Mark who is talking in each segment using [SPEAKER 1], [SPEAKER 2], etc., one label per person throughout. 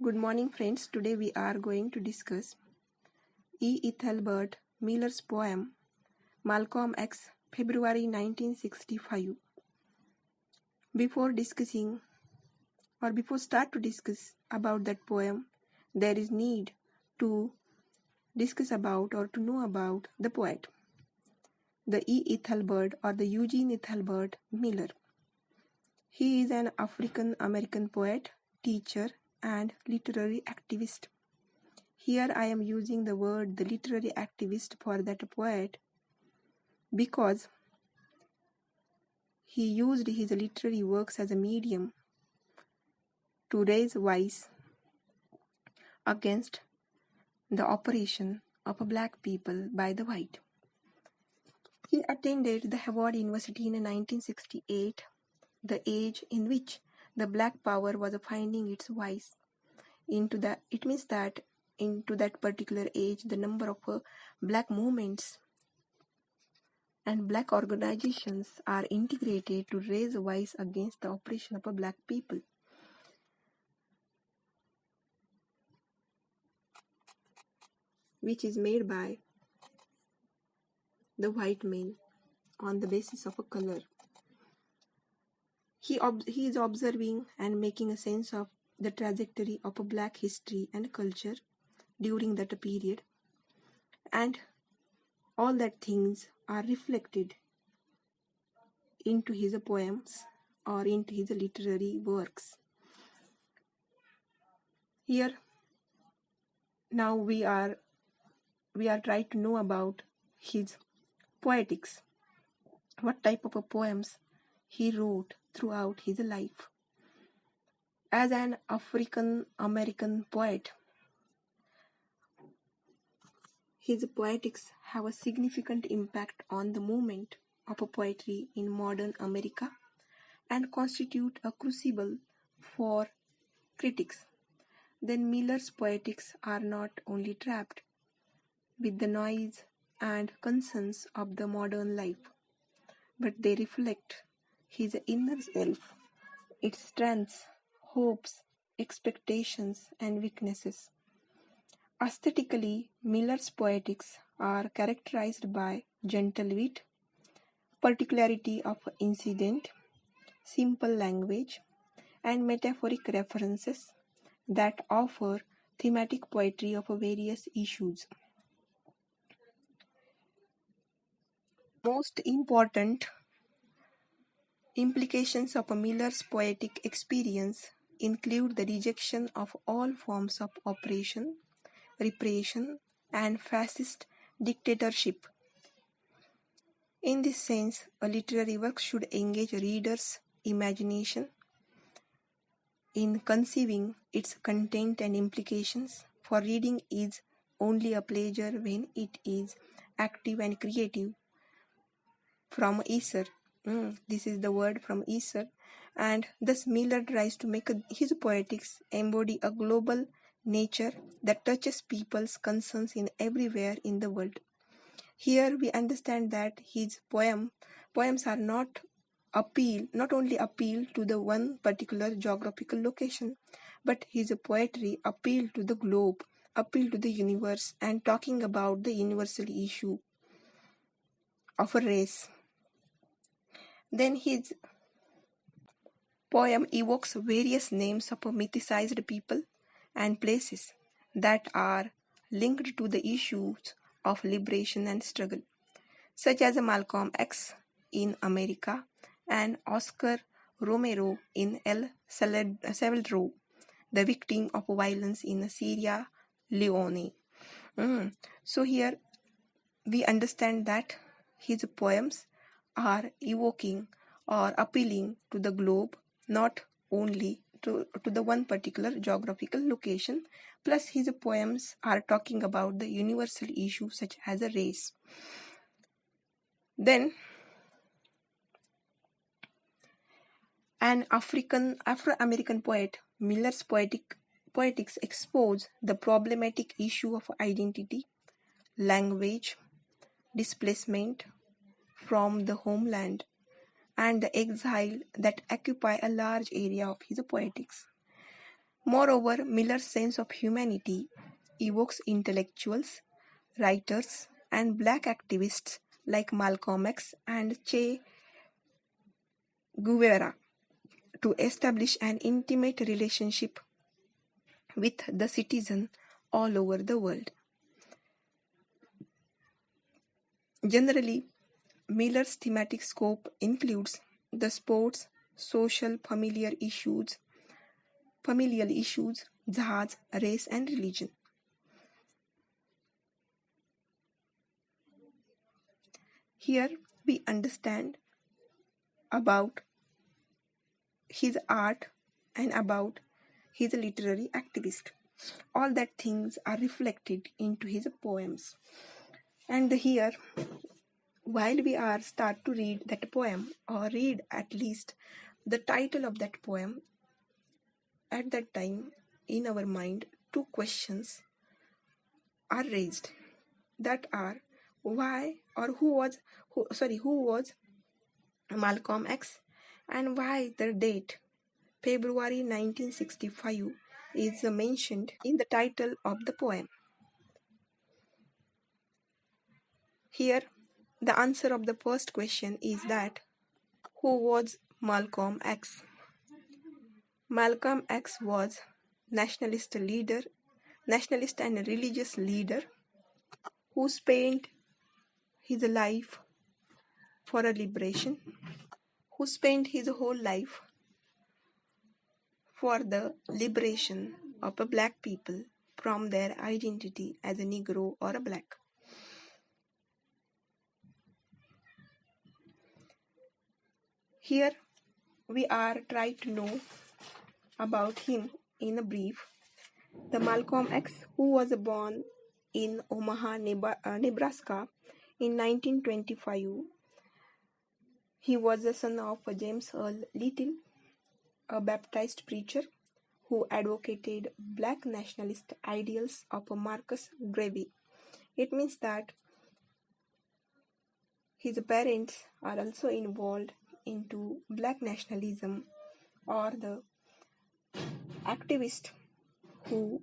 [SPEAKER 1] Good morning, friends. Today we are going to discuss E.Ethelbert Miller's poem Malcolm X, February 1965. Before start to discuss about that poem, there is need to discuss about or to know about the poet, the E.Ethelbert or the Eugene Ethelbert Miller. He is an African American poet, teacher, and literary activist. Here I am using the word the literary activist for that poet because he used his literary works as a medium to raise voice against the oppression of black people by the white. He attended the Harvard University in 1968, the age in which the black power was finding its voice. It means that into that particular age, the number of black movements and black organizations are integrated to raise a voice against the oppression of black people. Which is made by the white men on the basis of a color. He is observing and making a sense of the trajectory of a black history and culture during that period, and all that things are reflected into his poems or into his literary works. Here now we are trying to know about his poetics, what type of poems he wrote throughout his life. As an African American poet, his poetics have a significant impact on the movement of poetry in modern America and constitute a crucible for critics. Then Miller's poetics are not only trapped with the noise and concerns of the modern life, but they reflect his inner self, its strengths, hopes, expectations, and weaknesses. Aesthetically, Miller's poetics are characterized by gentle wit, particularity of incident, simple language, and metaphoric references that offer thematic poetry of various issues. Most important implications of Miller's poetic experience include the rejection of all forms of oppression, repression, and fascist dictatorship. In this sense, a literary work should engage readers' imagination in conceiving its content and implications, for reading is only a pleasure when it is active and creative. From Esser, this is the word from Esser, and thus Miller tries to make his poetics embody a global nature that touches people's concerns in everywhere in the world. Here we understand that his poems are not only appeal to the one particular geographical location, but his poetry appeal to the globe, appeal to the universe, and talking about the universal issue of a race. Then his poem evokes various names of mythicized people and places that are linked to the issues of liberation and struggle, such as Malcolm X in America and Oscar Romero in El Salvador, the victim of violence in Sierra Leone. So here we understand that his poems are evoking or appealing to the globe, not only to the one particular geographical location, plus his poems are talking about the universal issue such as a race. Then an Afro-American poet, Miller's poetics expose the problematic issue of identity, language, displacement from the homeland, and the exile that occupy a large area of his poetics. Moreover, Miller's sense of humanity evokes intellectuals, writers, and black activists like Malcolm X and Che Guevara to establish an intimate relationship with the citizen all over the world. Generally, Miller's thematic scope includes the sports, social, familial issues, jihad, race, and religion. Here we understand about his art and about his literary activist. All that things are reflected into his poems. And here, while we are start to read that poem or read at least the title of that poem, at that time in our mind two questions are raised, that are why or who was Malcolm X, and why the date February 1965 is mentioned in the title of the poem. Here, the answer of the first question is that who was Malcolm X? Malcolm X was nationalist and religious leader who spent his life for a liberation, who spent his whole life for the liberation of a black people from their identity as a Negro or a black. Here we are trying to know about him in a brief. The Malcolm X, who was born in Omaha, Nebraska in 1925. He was the son of James Earl Little, a Baptist preacher who advocated black nationalist ideals of Marcus Garvey. It means that his parents are also involved into black nationalism or the activists who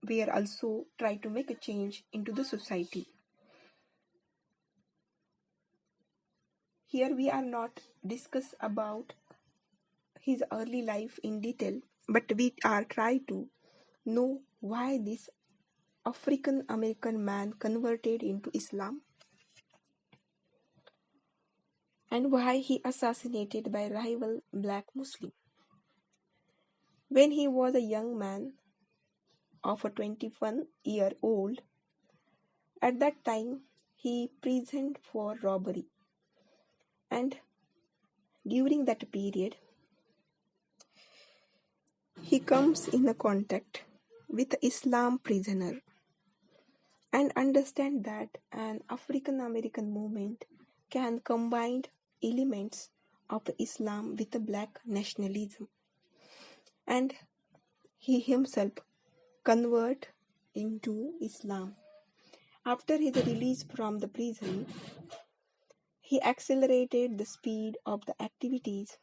[SPEAKER 1] were also try to make a change into the society. Here we are not discuss about his early life in detail, but we are try to know why this African American man converted into Islam and why he assassinated by rival black Muslim. When he was a young man of a 21-year-old, at that time he imprisoned for robbery, and during that period he comes in a contact with Islam prisoner and understand that an African American movement can combine elements of Islam with the black nationalism, and he himself convert into Islam. After his release from the prison, he accelerated the speed of the activities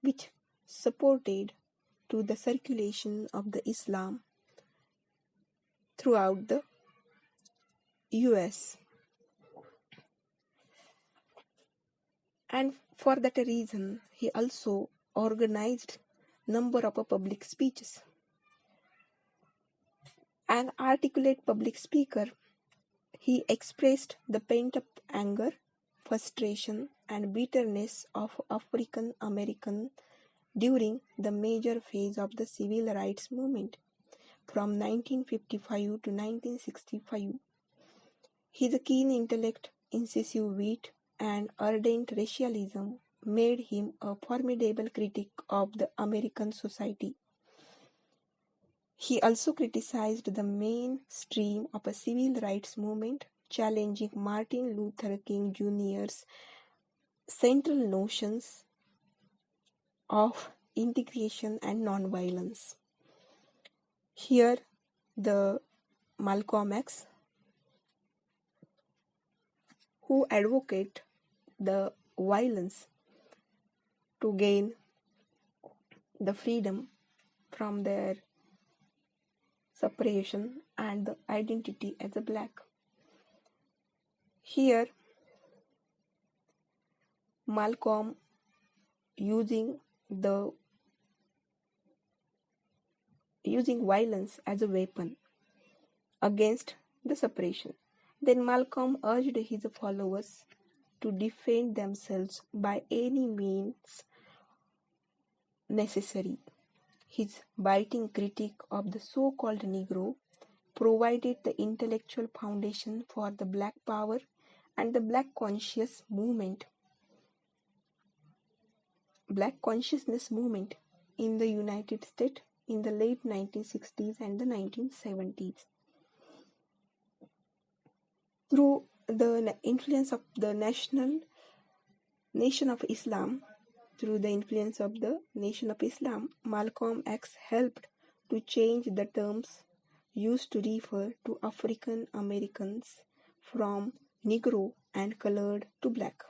[SPEAKER 1] which supported to the circulation of the Islam throughout the US. And for that reason, he also organized number of public speeches. An articulate public speaker, he expressed the pent-up anger, frustration, and bitterness of African American during the major phase of the civil rights movement from 1955 to 1965. His keen intellect, incisive wit, and ardent racialism made him a formidable critic of the American society. He also criticized the mainstream of a civil rights movement, challenging Martin Luther King Jr.'s central notions of integration and nonviolence. Here, the Malcolm X, who advocate the violence to gain the freedom from their separation and the identity as a black. Here, Malcolm the using violence as a weapon against the separation. Then Malcolm urged his followers to defend themselves by any means necessary. His biting critique of the so-called Negro provided the intellectual foundation for the Black Power and the Black Consciousness movement in the United States in the late 1960s and the 1970s. Through the influence of the Nation of Islam, Malcolm X helped to change the terms used to refer to African Americans from Negro and colored to black.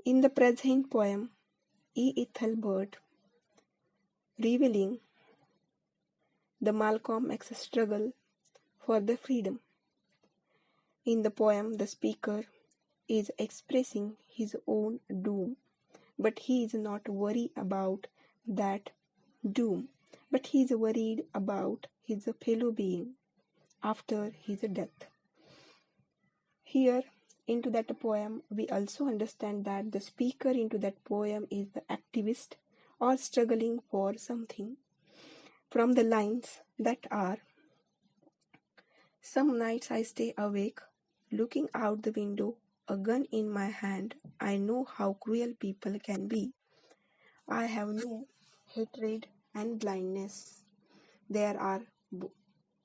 [SPEAKER 1] In the present poem, E.Ethelbert, revealing the Malcolm X struggle for the freedom. In the poem, the speaker is expressing his own doom, but he is not worried about that doom, but he is worried about his fellow being after his death. Here, into that poem, we also understand that the speaker into that poem is the activist or struggling for something. From the lines that are, "Some nights I stay awake, looking out the window, a gun in my hand. I know how cruel people can be. I have no hatred and blindness. There are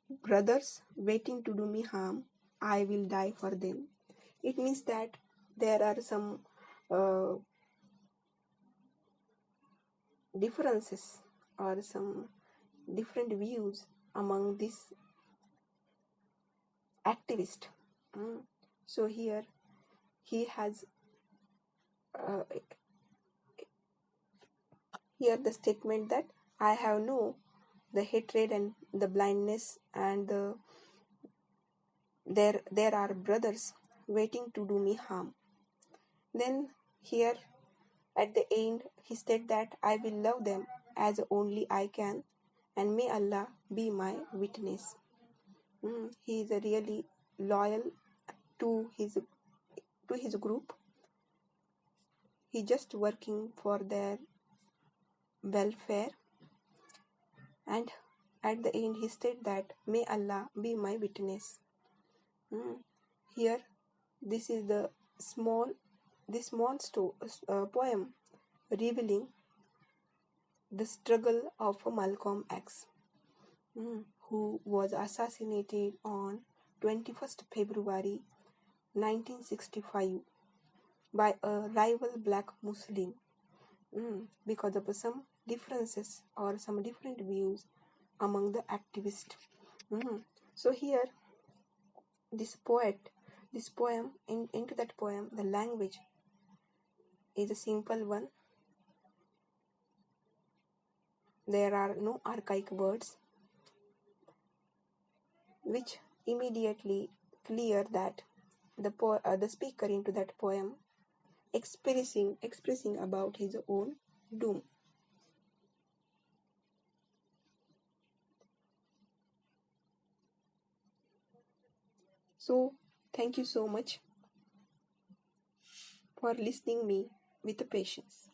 [SPEAKER 1] brothers waiting to do me harm. I will die for them." It means that there are some differences or some different views among these activists. So here he has here the statement that I have no the hatred and the blindness, and there are brothers waiting to do me harm. Then here at the end he said that I will love them as only I can, and may Allah be my witness. He is really loyal to his group. He just working for their welfare, and at the end he said that may Allah be my witness. Here this is the small poem revealing the struggle of Malcolm X, who was assassinated on 21st February 1965 by a rival black Muslim because of some differences or some different views among the activists. So here this poem, into that poem, the language is a simple one. There are no archaic words, which immediately clear that the speaker into that poem expressing about his own doom. So thank you so much for listening me with patience.